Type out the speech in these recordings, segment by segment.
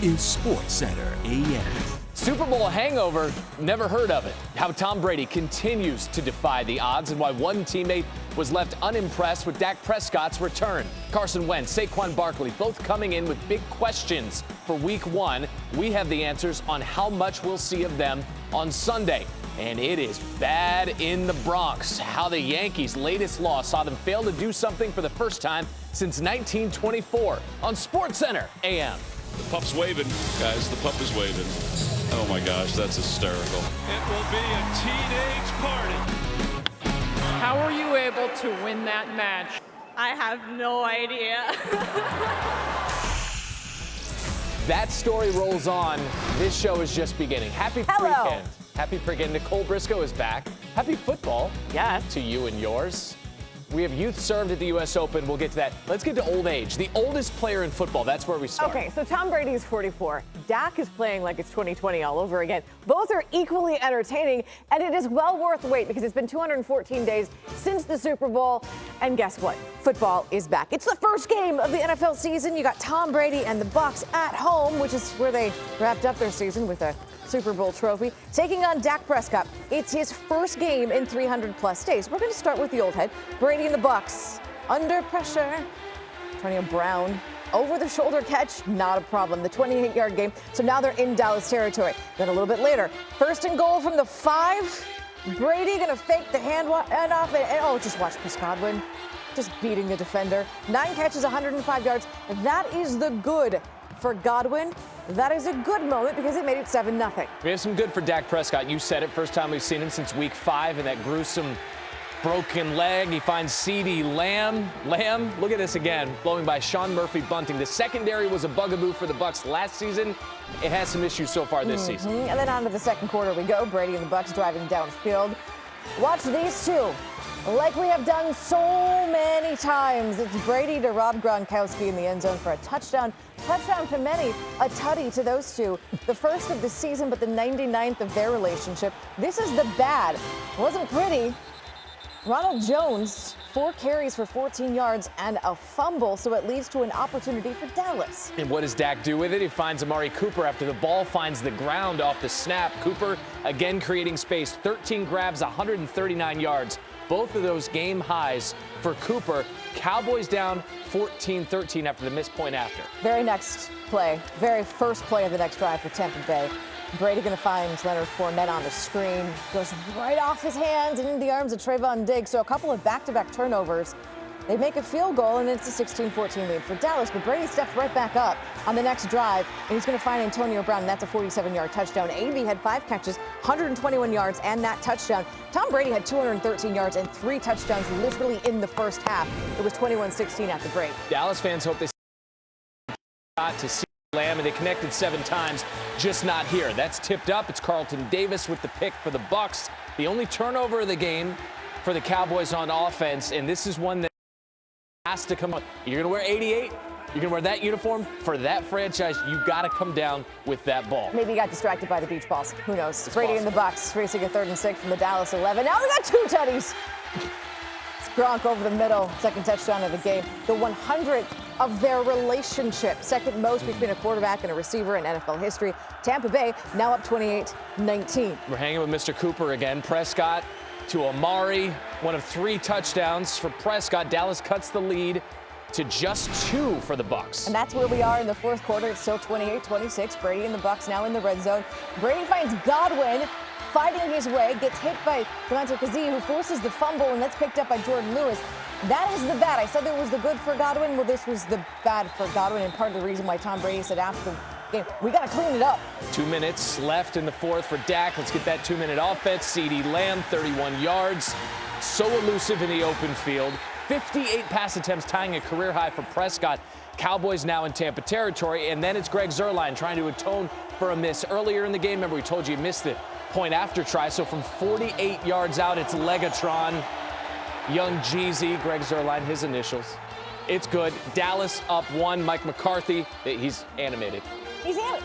is SportsCenter AM. Super Bowl hangover, never heard of it. How Tom Brady continues to defy the odds and why one teammate was left unimpressed with Dak Prescott's return. Carson Wentz, Saquon Barkley, both coming in with big questions for Week 1. We have the answers on how much we'll see of them on Sunday. And it is bad in the Bronx. How the Yankees' latest loss saw them fail to do something for the first time since 1924 on SportsCenter AM. The pup's waving, guys. The pup is waving. Oh my gosh, that's hysterical. It will be a teenage party. How were you able to win that match? I have no idea. That story rolls on. This show is just beginning. Happy pre-weekend. Happy pre-weekend. Nicole Briscoe is back. Happy football. Yes. To you and yours. We have youth served at the U.S. Open. We'll get to that. Let's get to old age. The oldest player in football. That's where we start. Okay, so Tom Brady is 44. Dak is playing like it's 2020 all over again. Both are equally entertaining, and it is well worth the wait because it's been 214 days since the Super Bowl. And guess what? Football is back. It's the first game of the NFL season. You got Tom Brady and the Bucs at home, which is where they wrapped up their season with a Super Bowl trophy, taking on Dak Prescott. It's his first game in 300-plus days. We're going to start with the old head. Brady and the Bucs under pressure. Antonio Brown, over-the-shoulder catch, not a problem. The 28-yard game, so now they're in Dallas territory. Then a little bit later, first and goal from the 5. Brady going to fake the handoff, and just watch Chris Godwin just beating the defender. 9 catches, 105 yards. That is the good for Godwin. That is a good moment because it made it 7-0. We have some good for Dak Prescott. You said it, first time we've seen him since Week 5 and that gruesome broken leg. He finds CeeDee Lamb. Look at this again, blowing by Sean Murphy Bunting. The secondary was a bugaboo for the Bucs last season. It has some issues so far this season. And then on to the second quarter we go. Brady and the Bucs driving downfield. Watch these two. Like we have done so many times, it's Brady to Rob Gronkowski in the end zone for a touchdown. Touchdown to many, a tutty to those two. The first of the season, but the 99th of their relationship. This is the bad. Wasn't pretty. Ronald Jones, 4 carries for 14 yards and a fumble, so it leads to an opportunity for Dallas. And what does Dak do with it? He finds Amari Cooper after the ball finds the ground off the snap. Cooper again creating space, 13 grabs, 139 yards. Both of those game highs for Cooper. Cowboys down 14-13 after the missed point after. Very next play, very first play of the next drive for Tampa Bay. Brady going to find Leonard Fournette on the screen. Goes right off his hands and into the arms of Trayvon Diggs. So a couple of back-to-back turnovers. They make a field goal, and it's a 16-14 lead for Dallas. But Brady steps right back up on the next drive, and he's going to find Antonio Brown, and that's a 47-yard touchdown. AB had 5 catches, 121 yards, and that touchdown. Tom Brady had 213 yards and 3 touchdowns literally in the first half. It was 21-16 at the break. Dallas fans hope they got to see Lamb, and they connected 7 times, just not here. That's tipped up. It's Carlton Davis with the pick for the Bucs. The only turnover of the game for the Cowboys on offense, and this is one that has to come up. You're going to wear 88. You're going to wear that uniform for that franchise. You got to come down with that ball. Maybe he got distracted by the beach balls. Who knows? It's Brady and the Bucs racing a 3rd and 6 from the Dallas 11. Now we got 2 tutties. It's Gronk over the middle, second touchdown of the game. The 100th of their relationship, second most between a quarterback and a receiver in NFL history. Tampa Bay now up 28-19. We're hanging with Mr. Cooper again. Prescott to Amari, one of 3 touchdowns for Prescott. Dallas cuts the lead to just 2 for the Bucs. And that's where we are in the 4th quarter. It's still 28-26. Brady and the Bucs now in the red zone. Brady finds Godwin fighting his way, gets hit by Devontae Kazee, who forces the fumble, and that's picked up by Jordan Lewis. That is the bad. I said there was the good for Godwin. Well, this was the bad for Godwin, and part of the reason why Tom Brady said after the game, we got to clean it up. 2 minutes left in the 4th for Dak. Let's get that 2-minute offense. CeeDee Lamb, 31 yards. So elusive in the open field. 58 pass attempts, tying a career high for Prescott. Cowboys now in Tampa territory, and then it's Greg Zuerlein trying to atone for a miss earlier in the game. Remember, we told you he missed the point after try, so from 48 yards out, it's Legatron. Young Jeezy, Greg Zuerlein, his initials. It's good. Dallas up 1. Mike McCarthy, he's animated.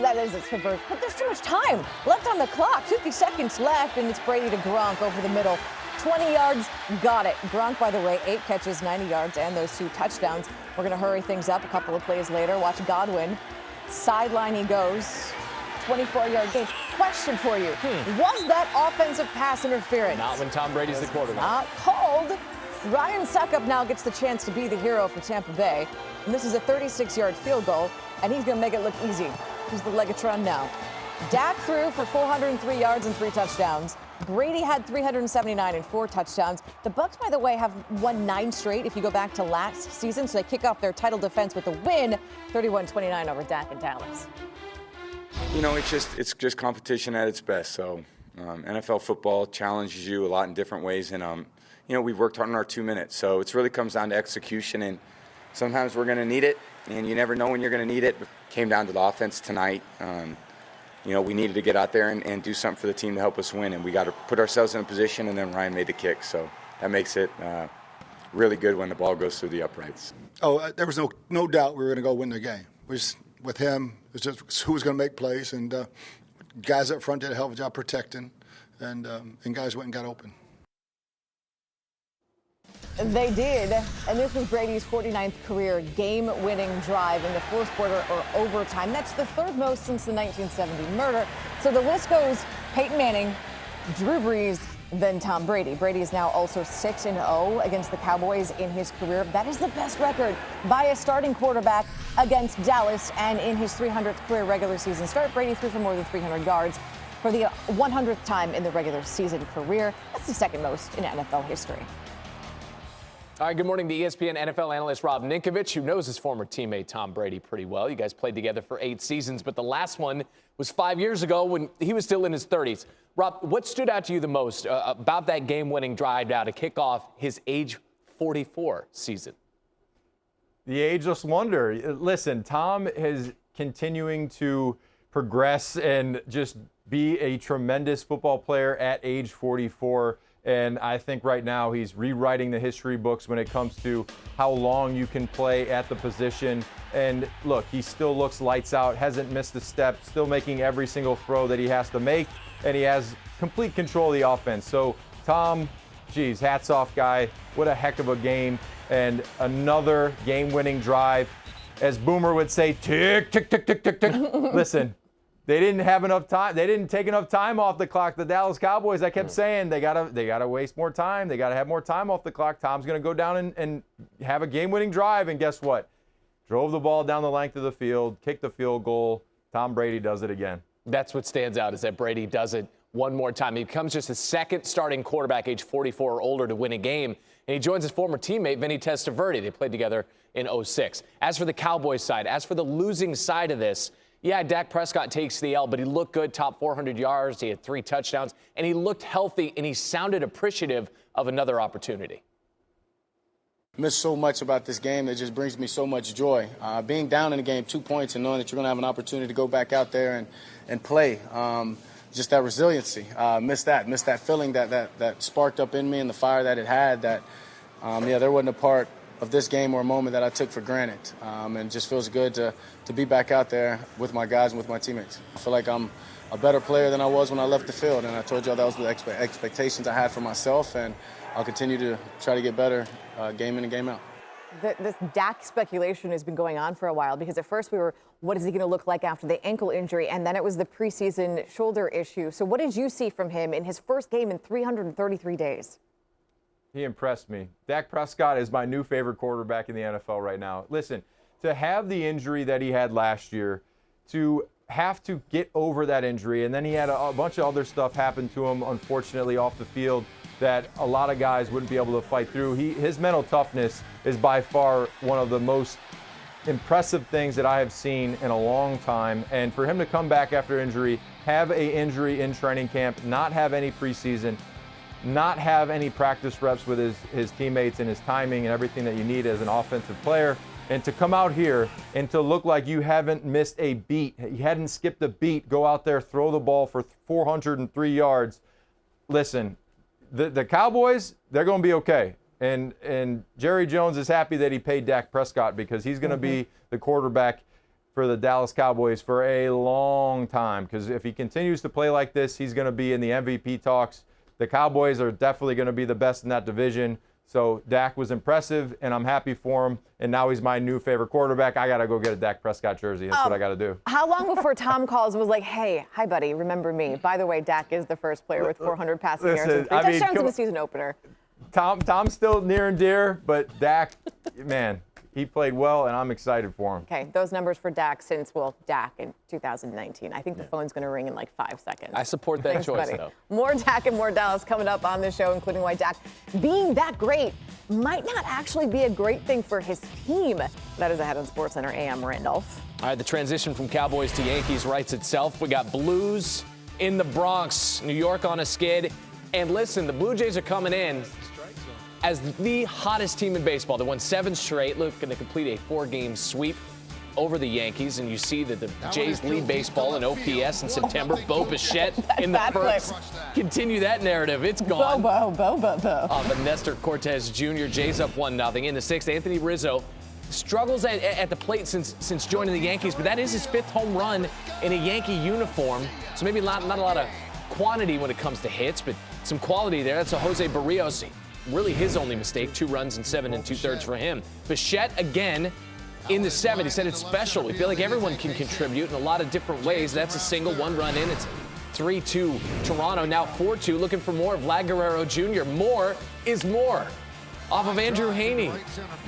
That is a subvert, but there's too much time left on the clock. 50 seconds left, and it's Brady to Gronk over the middle. 20 yards, got it. Gronk, by the way, 8 catches, 90 yards, and those 2 touchdowns. We're going to hurry things up a couple of plays later. Watch Godwin Sideline he goes. 24-yard gain. Question for you. Was that offensive pass interference? Not when Tom Brady's the quarterback. Not called. Ryan Suckup now gets the chance to be the hero for Tampa Bay. And this is a 36-yard field goal, and he's going to make it look easy. Who's the Legatron now? Dak threw for 403 yards and 3 touchdowns. Brady had 379 and 4 touchdowns. The Bucs, by the way, have won 9 straight if you go back to last season. So they kick off their title defense with a win, 31-29 over Dak in Dallas. You know, it's just competition at its best. So NFL football challenges you a lot in different ways. And, you know, we've worked hard on our 2 minutes. So it really comes down to execution. And sometimes we're going to need it, and you never know when you're going to need it. It came down to the offense tonight. You know, we needed to get out there and do something for the team to help us win, and we got to put ourselves in a position, and then Ryan made the kick. So that makes it really good when the ball goes through the uprights. Oh, there was no doubt we were going to go win the game. With him, it was just who was going to make plays, and guys up front did a hell of a job protecting, and guys went and got open. They did, and this was Brady's 49th career game-winning drive in the fourth quarter or overtime. That's the 3rd most since the 1970 murder. So the list goes Peyton Manning, Drew Brees, then Tom Brady. Brady is now also 6-0 against the Cowboys in his career. That is the best record by a starting quarterback against Dallas, and in his 300th career regular season start, Brady threw for more than 300 yards for the 100th time in the regular season career. That's the 2nd most in NFL history. All right, good morning to ESPN NFL analyst Rob Ninkovich, who knows his former teammate Tom Brady pretty well. You guys played together for 8 seasons, but the last one was 5 years ago when he was still in his 30s. Rob, what stood out to you the most about that game-winning drive now to kick off his age 44 season? The ageless wonder. Listen, Tom is continuing to progress and just be a tremendous football player at age 44. And I think right now he's rewriting the history books when it comes to how long you can play at the position. And look, he still looks lights out, hasn't missed a step, still making every single throw that he has to make, and he has complete control of the offense. So Tom, geez, hats off, guy. What a heck of a game. And another game-winning drive. As Boomer would say, tick, tick, tick, tick, tick, tick. Listen. They didn't have enough time. They didn't take enough time off the clock. The Dallas Cowboys, I kept saying, they gotta waste more time. They gotta have more time off the clock. Tom's gonna go down and have a game-winning drive, and guess what? Drove the ball down the length of the field, kicked the field goal. Tom Brady does it again. That's what stands out, is that Brady does it one more time. He becomes just the 2nd starting quarterback, age 44 or older, to win a game, and he joins his former teammate Vinny Testaverde. They played together in 2006. As for the Cowboys side, as for the losing side of this, yeah, Dak Prescott takes the L, but he looked good, top 400 yards. He had 3 touchdowns, and he looked healthy, and he sounded appreciative of another opportunity. Miss so much about this game that just brings me so much joy. Being down in the game 2 points and knowing that you're going to have an opportunity to go back out there and play, just that resiliency. Miss that feeling that sparked up in me and the fire that it had. That, there wasn't a part of this game or a moment that I took for granted. And it just feels good to be back out there with my guys and with my teammates. I feel like I'm a better player than I was when I left the field, and I told y'all that was the expectations I had for myself, and I'll continue to try to get better game in and game out. This Dak speculation has been going on for a while, because at first we were, what is he going to look like after the ankle injury? And then it was the preseason shoulder issue. So what did you see from him in his first game in 333 days? He impressed me. Dak Prescott is my new favorite quarterback in the NFL right now. Listen, to have the injury that he had last year, to have to get over that injury, and then he had a bunch of other stuff happen to him, unfortunately, off the field that a lot of guys wouldn't be able to fight through. His mental toughness is by far one of the most impressive things that I have seen in a long time. And for him to come back after injury, have an injury in training camp, not have any preseason, not have any practice reps with his teammates and his timing and everything that you need as an offensive player, and to come out here and to look like you haven't missed a beat, you hadn't skipped a beat, go out there, throw the ball for 403 yards. Listen, the Cowboys, they're going to be okay. And Jerry Jones is happy that he paid Dak Prescott, because he's going to be the quarterback for the Dallas Cowboys for a long time, because if he continues to play like this, he's going to be in the MVP talks. The Cowboys are definitely going to be the best in that division. So Dak was impressive, and I'm happy for him. And now he's my new favorite quarterback. I got to go get a Dak Prescott jersey. That's what I got to do. How long before Tom calls and was like, hey, hi, buddy, remember me? By the way, Dak is the first player with 400 passing yards and 3 touchdowns in the season opener. Tom's still near and dear, but Dak, man, he played well, and I'm excited for him. Okay, those numbers for Dak Dak in 2019. I think the phone's going to ring in like 5 seconds. I support that choice, buddy. though. More Dak and more Dallas coming up on this show, including why Dak being that great might not actually be a great thing for his team. That is ahead on SportsCenter AM. Randolph. All right, the transition from Cowboys to Yankees writes itself. We got Blues in the Bronx, New York on a skid. And listen, the Blue Jays are coming in as the hottest team in baseball. They won 7 straight, looking to complete a 4-game sweep over the Yankees. And you see that the Jays lead baseball in OPS in September. Bo Bichette in the first. Continue that narrative. It's gone. Bo. But Nestor Cortez Jr. Jays up 1-0. In the 6th, Anthony Rizzo struggles at the plate since joining the Yankees, but that is his 5th home run in a Yankee uniform. So maybe not a lot of quantity when it comes to hits, but some quality there. That's a Jose Barrios. Really his only mistake. 2 runs and 7 2/3 for him. Bichette again in the 7th. He said it's special. We feel like everyone can contribute in a lot of different ways. That's a single, 1 run in. It's 3-2 Toronto. Now 4-2. Looking for more. Vlad Guerrero Jr. More is more. Off of Andrew Haney.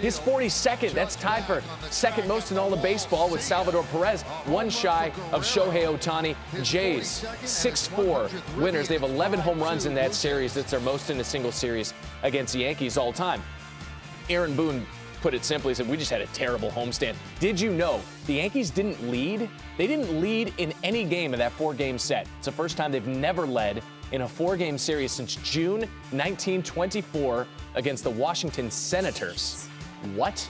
His 42nd. That's tied for second most in all of baseball with Salvador Perez. 1 shy of Shohei Ohtani. Jays 6-4 winners. They have 11 home runs in that series. That's their most in a single series against the Yankees all time. Aaron Boone put it simply, said, we just had a terrible homestand. Did you know the Yankees didn't lead? They didn't lead in any game of that 4-game set. It's the first time they've never led in a 4-game series since June 1924 against the Washington Senators. What?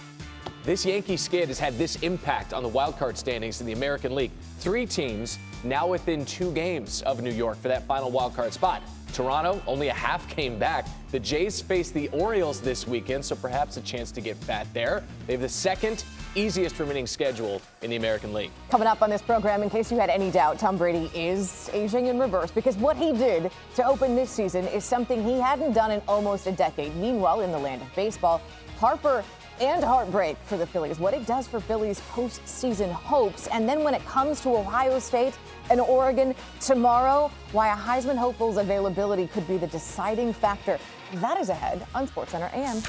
This Yankee skid has had this impact on the wildcard standings in the American League. 3 teams now within 2 games of New York for that final wildcard spot. Toronto, only a half game back. The Jays face the Orioles this weekend, so perhaps a chance to get fat there. They have the 2nd easiest remaining schedule in the American League. Coming up on this program, in case you had any doubt, Tom Brady is aging in reverse because what he did to open this season is something he hadn't done in almost a decade. Meanwhile, in the land of baseball, Harper and heartbreak for the Phillies, what it does for Phillies' postseason hopes. And then when it comes to Ohio State and Oregon tomorrow, why a Heisman hopeful's availability could be the deciding factor. That is ahead on SportsCenter AM.